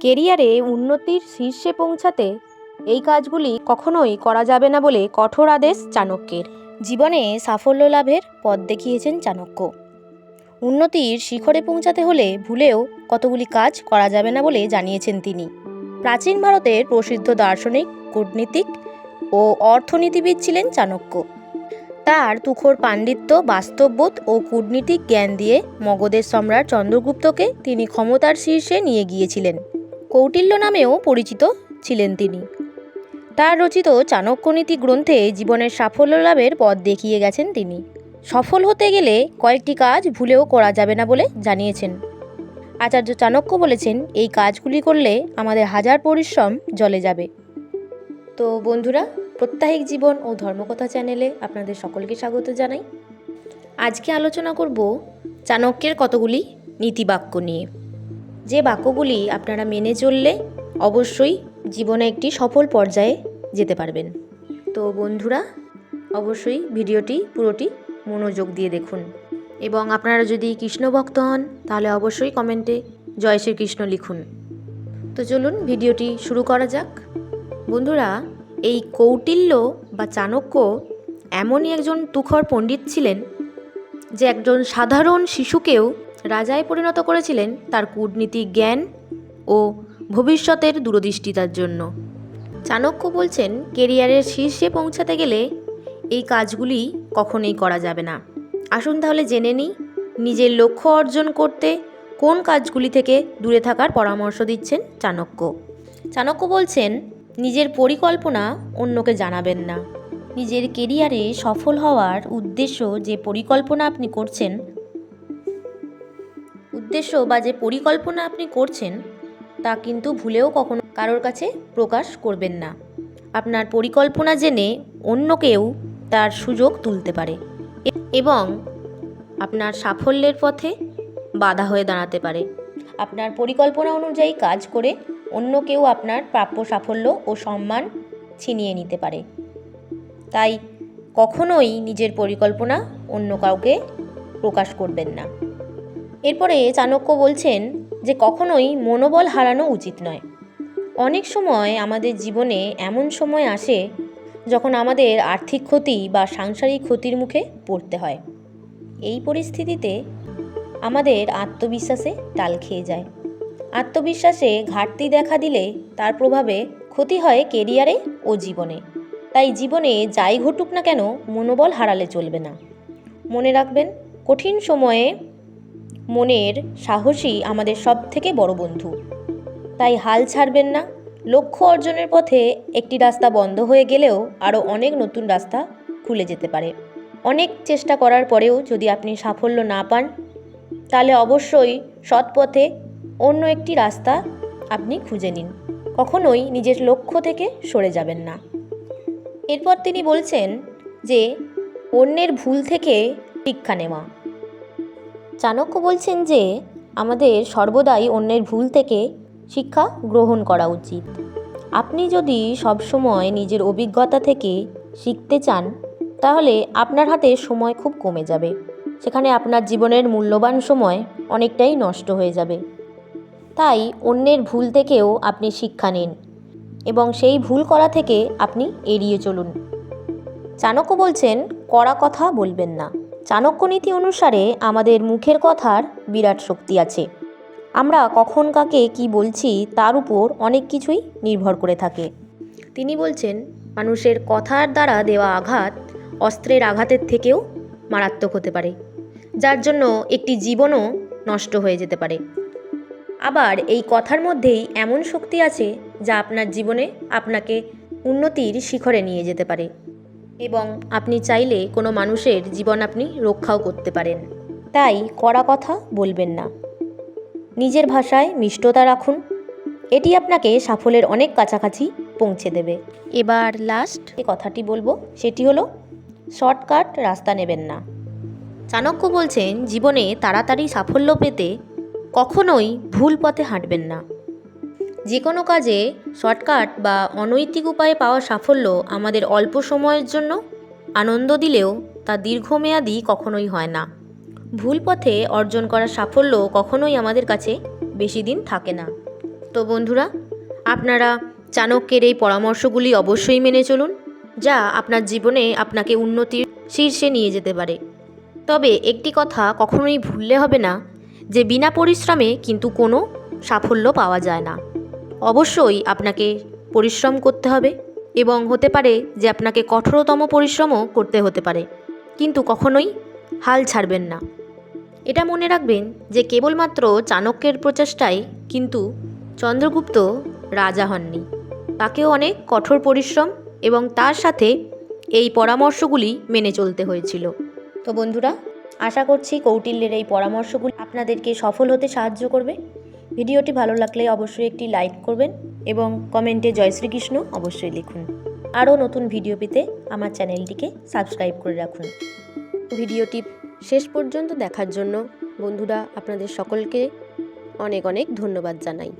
কেরিয়ারে উন্নতির শীর্ষে পৌঁছাতে এই কাজগুলি কখনোই করা যাবে না বলে কঠোর আদেশ চাণক্যের। জীবনে সাফল্য লাভের পথ দেখিয়েছেন চাণক্য। উন্নতির শিখরে পৌঁছাতে হলে ভুলেও কতগুলি কাজ করা যাবে না বলে জানিয়েছেন তিনি। প্রাচীন ভারতের প্রসিদ্ধ দার্শনিক, কূটনীতিক ও অর্থনীতিবিদ ছিলেন চাণক্য। তার তুখোড় পাণ্ডিত্য, বাস্তববোধ ও কূটনীতিক জ্ঞান দিয়ে মগধের সম্রাট চন্দ্রগুপ্তকে তিনি ক্ষমতার শীর্ষে নিয়ে গিয়েছিলেন। কৌটিল্য নামেও পরিচিত ছিলেন তিনি। তার রচিত চাণক্যনীতি গ্রন্থে জীবনের সাফল্য লাভের পথ দেখিয়ে গেছেন তিনি। সফল হতে গেলে কয়েকটি কাজ ভুলেও করা যাবে না বলে জানিয়েছেন। আচার্য চাণক্য বলেছেন, এই কাজগুলি করলে আমাদের হাজার পরিশ্রম জলে যাবে। তো বন্ধুরা, প্রত্যাহিক জীবন ও ধর্মকথা চ্যানেলে আপনাদের সকলকে স্বাগত জানাই। আজকে আলোচনা করব চাণক্যের কতগুলি নীতিবাক্য নিয়ে, যে বাক্যগুলি আপনারা মেনে চললে অবশ্যই জীবনে একটি সফল পর্যায়ে যেতে পারবেন। তো বন্ধুরা, অবশ্যই ভিডিওটি পুরোটি মনোযোগ দিয়ে দেখুন, এবং আপনারা যদি কৃষ্ণ ভক্ত হন তাহলে অবশ্যই কমেন্টে জয় শ্রীকৃষ্ণ লিখুন। তো চলুন ভিডিওটি শুরু করা যাক। বন্ধুরা, এই কৌটিল্য বা চাণক্য এমনই একজন তুখর পণ্ডিত ছিলেন যে একজন সাধারণ শিশুকেও রাজায় পরিণত করেছিলেন তার কূটনীতিক জ্ঞান ও ভবিষ্যতের দূরদৃষ্টিতার জন্য। চাণক্য বলছেন, কেরিয়ারের শীর্ষে পৌঁছাতে গেলে এই কাজগুলি কখনোই করা যাবে না। আসুন তাহলে জেনে নিই নিজের লক্ষ্য অর্জন করতে কোন কাজগুলি থেকে দূরে থাকার পরামর্শ দিচ্ছেন চাণক্য। চাণক্য বলছেন, নিজের পরিকল্পনা অন্যকে জানাবেন না। নিজের কেরিয়ারে সফল হওয়ার উদ্দেশ্য যে পরিকল্পনা আপনি করছেন তা কিন্তু ভুলেও কখনো কারোর কাছে প্রকাশ করবেন না। আপনার পরিকল্পনা জেনে অন্য কেউ তার সুযোগ তুলতে পারে এবং আপনার সাফল্যের পথে বাধা হয়ে দাঁড়াতে পারে। আপনার পরিকল্পনা অনুযায়ী কাজ করে অন্য কেউ আপনার প্রাপ্য সাফল্য ও সম্মান ছিনিয়ে নিতে পারে। তাই কখনোই নিজের পরিকল্পনা অন্য কাউকে প্রকাশ করবেন না। এরপরে চাণক্য বলছেন যে কখনোই মনোবল হারানো উচিত নয়। অনেক সময় আমাদের জীবনে এমন সময় আসে যখন আমাদের আর্থিক ক্ষতি বা সাংসারিক ক্ষতির মুখে পড়তে হয়। এই পরিস্থিতিতে আমাদের আত্মবিশ্বাসে টাল খেয়ে যায়। আত্মবিশ্বাসে ঘাটতি দেখা দিলে তার প্রভাবে ক্ষতি হয় কেরিয়ারে ও জীবনে। তাই জীবনে যাই ঘটুক না কেন মনোবল হারালে চলবে না। মনে রাখবেন, কঠিন সময়ে মনের সাহসই আমাদের সব থেকে বড় বন্ধু। তাই হাল ছাড়বেন না। লক্ষ্য অর্জনের পথে একটি রাস্তা বন্ধ হয়ে গেলেও আরও অনেক নতুন রাস্তা খুলে যেতে পারে। অনেক চেষ্টা করার পরেও যদি আপনি সাফল্য না পান, তাহলে অবশ্যই সৎ পথে অন্য একটি রাস্তা আপনি খুঁজে নিন। কখনোই নিজের লক্ষ্য থেকে সরে যাবেন না। এরপর তিনি বলছেন যে অন্যের ভুল থেকে শিক্ষা নেওয়া। চাণক্য বলছেন যে আমাদের সর্বদাই অন্যের ভুল থেকে শিক্ষা গ্রহণ করা উচিত। আপনি যদি সবসময় নিজের অভিজ্ঞতা থেকে শিখতে চান, তাহলে আপনার হাতে সময় খুব কমে যাবে। সেখানে আপনার জীবনের মূল্যবান সময় অনেকটাই নষ্ট হয়ে যাবে। তাই অন্যের ভুল থেকেও আপনি শিক্ষা নিন এবং সেই ভুল করা থেকে আপনি এড়িয়ে চলুন। চাণক্য বলছেন, কড়া কথা বলবেন না। চাণক্য নীতি অনুসারে আমাদের মুখের কথার বিরাট শক্তি আছে। আমরা কখন কাকে কি বলছি তার উপর অনেক কিছুই নির্ভর করে থাকে। তিনি বলছেন, মানুষের কথার দ্বারা দেওয়া আঘাত অস্ত্রের আঘাতের থেকেও মারাত্মক হতে পারে, যার জন্য একটি জীবনও নষ্ট হয়ে যেতে পারে। আবার এই কথার মধ্যেই এমন শক্তি আছে যা আপনার জীবনে আপনাকে উন্নতির শিখরে নিয়ে যেতে পারে এবং আপনি চাইলে কোনো মানুষের জীবন আপনি রক্ষাও করতে পারেন। তাই কড়া কথা বলবেন না। নিজের ভাষায় মিষ্টতা রাখুন। এটি আপনাকে সাফল্যের অনেক কাছাকাছি পৌঁছে দেবে। এবার লাস্ট যে কথাটি বলবো সেটি হলো, শর্টকাট রাস্তা নেবেন না। চাণক্য বলছেন, জীবনে তাড়াতাড়ি সাফল্য পেতে কখনোই ভুল পথে হাঁটবেন না। যে কোনো কাজে শর্টকাট বা অনৈতিক উপায়ে পাওয়া সাফল্য আমাদের অল্প সময়ের জন্য আনন্দ দিলেও তা দীর্ঘমেয়াদী কখনোই হয় না। ভুল পথে অর্জন করা সাফল্য কখনোই আমাদের কাছে বেশি দিন থাকে না। তো বন্ধুরা, আপনারা চাণক্যের এই পরামর্শগুলি অবশ্যই মেনে চলুন, যা আপনার জীবনে আপনাকে উন্নতির শীর্ষে নিয়ে যেতে পারে। তবে একটি কথা কখনোই ভুললে হবে না, যে বিনা পরিশ্রমে কিন্তু কোনো সাফল্য পাওয়া যায় না। অবশ্যই আপনাকে পরিশ্রম করতে হবে, এবং হতে পারে যে আপনাকে কঠোরতম পরিশ্রমও করতে হতে পারে, কিন্তু কখনোই হাল ছাড়বেন না। এটা মনে রাখবেন যে কেবলমাত্র চাণক্যের প্রচেষ্টায় কিন্তু চন্দ্রগুপ্ত রাজা হননি। তাকেও অনেক কঠোর পরিশ্রম এবং তার সাথে এই পরামর্শগুলি মেনে চলতে হয়েছিল। তো বন্ধুরা, আশা করছি কৌটিল্যের এই পরামর্শগুলি আপনাদেরকে সফল হতে সাহায্য করবে। ভিডিওটি ভালো লাগলে অবশ্যই একটি লাইক করবেন এবং কমেন্টে জয় শ্রীকৃষ্ণ অবশ্যই লিখুন। আরও নতুন ভিডিও পেতে আমার চ্যানেলটিকে সাবস্ক্রাইব করে রাখুন। ভিডিওটি শেষ পর্যন্ত দেখার জন্য বন্ধুরা আপনাদের সকলকে অনেক অনেক ধন্যবাদ জানাই।